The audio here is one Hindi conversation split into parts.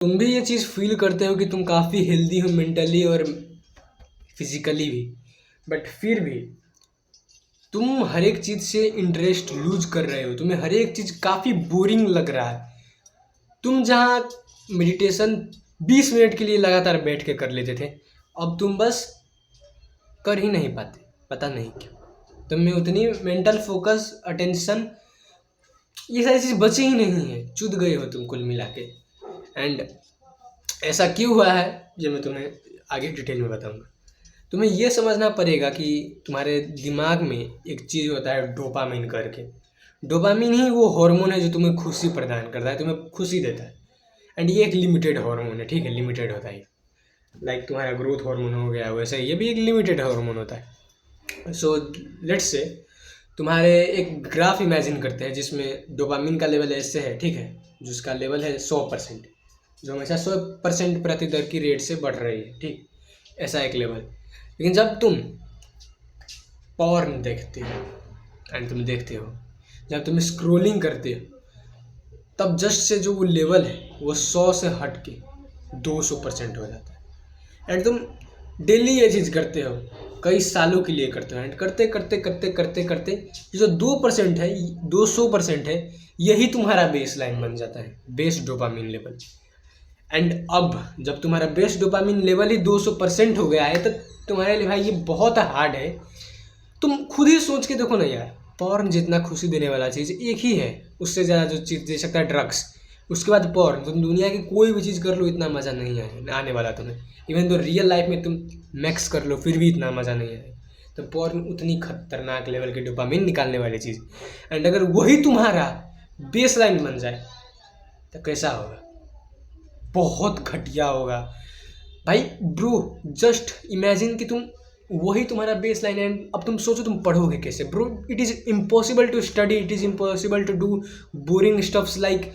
तुम भी ये चीज़ फील करते हो कि तुम काफ़ी हेल्दी हो मेंटली और फिजिकली भी, बट फिर भी तुम हर एक चीज़ से इंटरेस्ट लूज कर रहे हो। तुम्हें हर एक चीज़ काफ़ी बोरिंग लग रहा है। तुम जहाँ मेडिटेशन 20 मिनट के लिए लगातार बैठ के कर लेते थे, अब तुम बस कर ही नहीं पाते। पता नहीं क्यों तुम में उतनी मेंटल फोकस, अटेंशन, ये सारी चीज़ बची ही नहीं है। चूत गए हो तुम कुल मिला के। एंड ऐसा क्यों हुआ है ये मैं तुम्हें आगे डिटेल में बताऊंगा। तुम्हें ये समझना पड़ेगा कि तुम्हारे दिमाग में एक चीज़ होता है डोपामिन करके। डोपामिन ही वो हार्मोन है जो तुम्हें खुशी प्रदान करता है, तुम्हें खुशी देता है। एंड ये एक लिमिटेड हार्मोन है, ठीक है, लिमिटेड होता है। लाइक तुम्हारा ग्रोथ हार्मोन हो गया, वैसे ये भी एक लिमिटेड हार्मोन होता है। सो लेट्स से तुम्हारे एक ग्राफ इमेजिन करते हैं जिसमें डोपामिन का लेवल ऐसे है, ठीक है, जिसका लेवल है 100%, जो हमेशा 100% प्रति दर की रेट से बढ़ रही है, ठीक, ऐसा एक लेवल। लेकिन जब तुम पॉर्न देखते हो एंड तुम देखते हो, जब तुम स्क्रोलिंग करते हो, तब जस्ट से जो वो लेवल है वो 100 से हट के 200% हो जाता है। एंड तुम डेली ये चीज़ करते हो, कई सालों के लिए करते हो, एंड करते करते करते करते करते ये जो 2% है, 200% है, यही तुम्हारा बेस लाइन बन जाता है, बेस डोपामिन लेवल। एंड अब जब तुम्हारा बेस डोपामिन लेवल ही 200% हो गया है, तो तुम्हारे लिए भाई ये बहुत हार्ड है। तुम खुद ही सोच के देखो ना यार, पॉर्न जितना खुशी देने वाला चीज़ एक ही है, उससे ज़्यादा जो चीज़ दे सकता है ड्रग्स। उसके बाद पॉर्न, तुम दुनिया की कोई भी चीज़ कर लो इतना मज़ा नहीं आने वाला तुम्हें। इवन तो रियल लाइफ में तुम मैक्स कर लो फिर भी इतना मज़ा नहीं आएगा। तो पॉर्न उतनी खतरनाक लेवल की डोपामिन निकालने वाली चीज़, एंड अगर वही तुम्हारा बेस लाइन बन जाए तो कैसा होगा? बहुत घटिया होगा भाई। ब्रो जस्ट इमेजिन कि तुम, वही तुम्हारा बेस लाइन है। अब तुम सोचो तुम पढ़ोगे कैसे bro? It is impossible to study, it is impossible to do boring stuffs like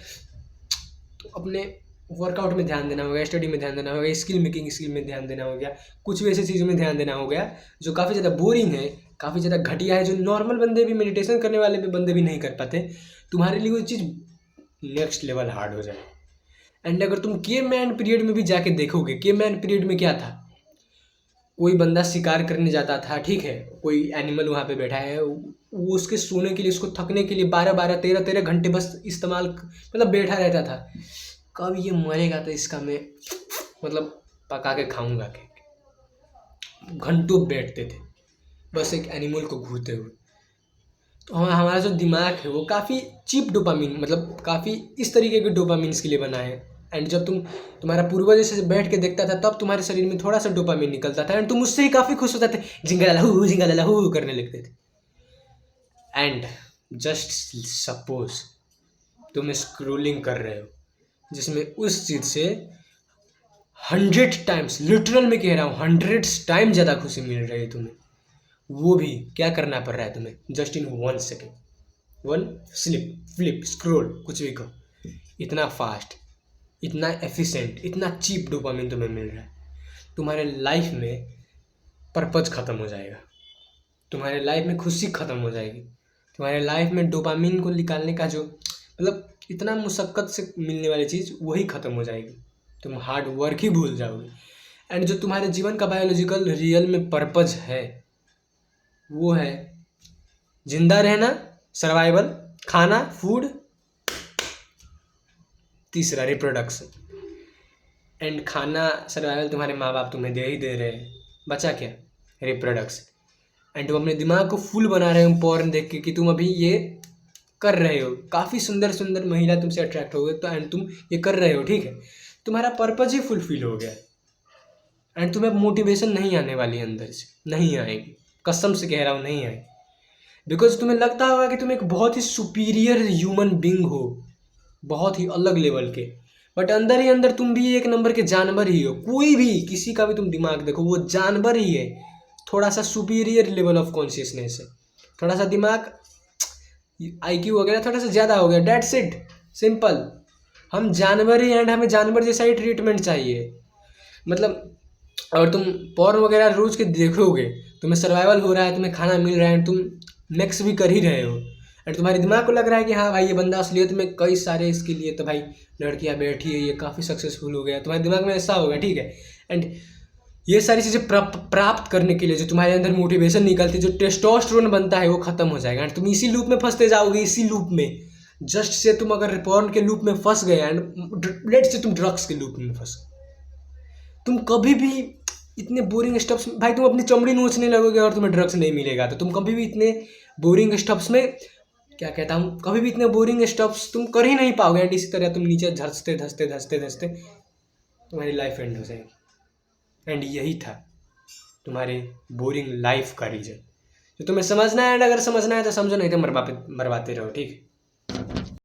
अपने वर्कआउट में ध्यान देना होगा, स्टडी में ध्यान देना होगा, स्किल मेकिंग स्किल में ध्यान देना हो गया, कुछ भी ऐसी चीज़ों में ध्यान देना हो गया जो काफ़ी ज़्यादा बोरिंग है, काफ़ी ज़्यादा घटिया है, जो नॉर्मल बंदे भी, मेडिटेशन करने वाले भी बंदे भी नहीं कर पाते। तुम्हारे लिए वो चीज़ नेक्स्ट लेवल हार्ड हो जाए। एंड अगर तुम केव मैन पीरियड में भी जाके देखोगे, केव मैन पीरियड में क्या था? कोई बंदा शिकार करने जाता था, ठीक है, कोई एनिमल वहाँ पे बैठा है, वो उसके सोने के लिए, उसको थकने के लिए 12-12 13-13 घंटे बस इस्तेमाल, मतलब बैठा रहता था। कब ये मरेगा तो इसका मैं मतलब पका के खाऊंगा के। घंटों बैठते थे बस एक एनिमल को घूरते हुए। तो हमारा जो दिमाग है वो काफ़ी चीप डोपामिन, मतलब काफ़ी इस तरीके के डोपामिन्स के लिए बना है। एंड जब तुम्हारा पूर्वज जैसे बैठ के देखता था, तब तुम्हारे शरीर में थोड़ा सा डोपामिन निकलता था, एंड तुम उससे ही काफ़ी खुश होते थे, जिंगा लाला हू करने लगते थे। एंड जस्ट सपोज तुम स्क्रोलिंग कर रहे हो जिसमें उस चीज़ से 100 टाइम्स, लिटरल में कह रहा हूँ 100 टाइम ज़्यादा खुशी मिल रही है तुम्हें। वो भी क्या करना पड़ रहा है तुम्हें? Just in 1 second, one flip scroll, कुछ भी कहो, इतना फास्ट, इतना एफिशिएंट, इतना चीप डोपामिन तुम्हें मिल रहा है। तुम्हारे लाइफ में पर्पज खत्म हो जाएगा, तुम्हारे लाइफ में खुशी खत्म हो जाएगी, तुम्हारे लाइफ में डोपामिन को निकालने का जो, मतलब इतना मुशक्क़त से मिलने वाली चीज़ वही खत्म हो जाएगी। तुम हार्ड वर्क ही भूल जाओगे। एंड जो तुम्हारे जीवन का बायोलॉजिकल रियल में पर्पज है वो है जिंदा रहना, सर्वाइवल, खाना, फूड, तीसरा रिप्रोडक्शन। एंड खाना, सर्वाइवल तुम्हारे माँ बाप तुम्हें दे ही दे रहे हैं, बचा क्या? रिप्रोडक्शन। एंड तुम अपने दिमाग को फुल बना रहे हो पॉर्न देख के कि तुम अभी ये कर रहे हो, काफ़ी सुंदर सुंदर महिला तुमसे अट्रैक्ट हो गए, तो एंड तुम ये कर रहे हो, ठीक है, तुम्हारा पर्पज ही फुलफिल हो गया। एंड तुम्हें मोटिवेशन नहीं आने वाली अंदर से, नहीं आएगी, कसम से कह रहा हूँ नहीं आएगी। बिकॉज तुम्हें लगता होगा कि तुम एक बहुत ही सुपीरियर ह्यूमन बींग हो, बहुत ही अलग लेवल के, बट अंदर ही अंदर तुम भी एक नंबर के जानवर ही हो। कोई भी, किसी का भी तुम दिमाग देखो, वो जानवर ही है, थोड़ा सा सुपीरियर लेवल ऑफ कॉन्शियसनेस है, थोड़ा सा दिमाग, IQ वगैरह थोड़ा सा ज़्यादा हो गया, डेट्स इट, सिंपल। हम जानवर ही, एंड हमें जानवर जैसा ही ट्रीटमेंट चाहिए, मतलब। और तुम पॉर्न वगैरह रोज के देखोगे, तुम्हें सर्वाइवल हो रहा है, तुम्हें खाना मिल रहा है, तुम नेक्स्ट भी कर ही रहे हो, एंड तुम्हारे दिमाग को लग रहा है कि हाँ भाई ये बंदा असलियत में कई सारे इसके लिए तो भाई लड़कियां बैठी है, ये काफ़ी सक्सेसफुल हो गया, तुम्हारे दिमाग में ऐसा होगा, ठीक है। एंड ये सारी चीज़ें प्राप्त करने के लिए जो तुम्हारे अंदर मोटिवेशन निकलती है, जो टेस्टोस्टेरोन बनता है, वो खत्म हो जाएगा एंड तुम इसी लूप में फंसते जाओगे, इसी लूप में। जस्ट से तुम अगर पॉर्न के लूप में फंस गए एंड लेट से तुम ड्रग्स के लूप में फंस गए, तुम कभी भी इतने बोरिंग स्टफ्स भाई तुम अपनी चमड़ी नोचने लगोगे अगर तुम्हें ड्रग्स नहीं मिलेगा तो। तुम कभी भी इतने बोरिंग स्टफ्स में, क्या कहता हूँ, कभी भी इतने बोरिंग स्टफ्स तुम कर ही नहीं पाओगे एंड इसी तरह तुम नीचे धंसते धंसते धंसते धंसते तुम्हारी लाइफ एंड हो जाएगी। एंड यही था तुम्हारे बोरिंग लाइफ का रीजन। तो तुम्हें समझना है, एंड अगर समझना है तो समझो, नहीं तो मरवाते रहो, ठीक है।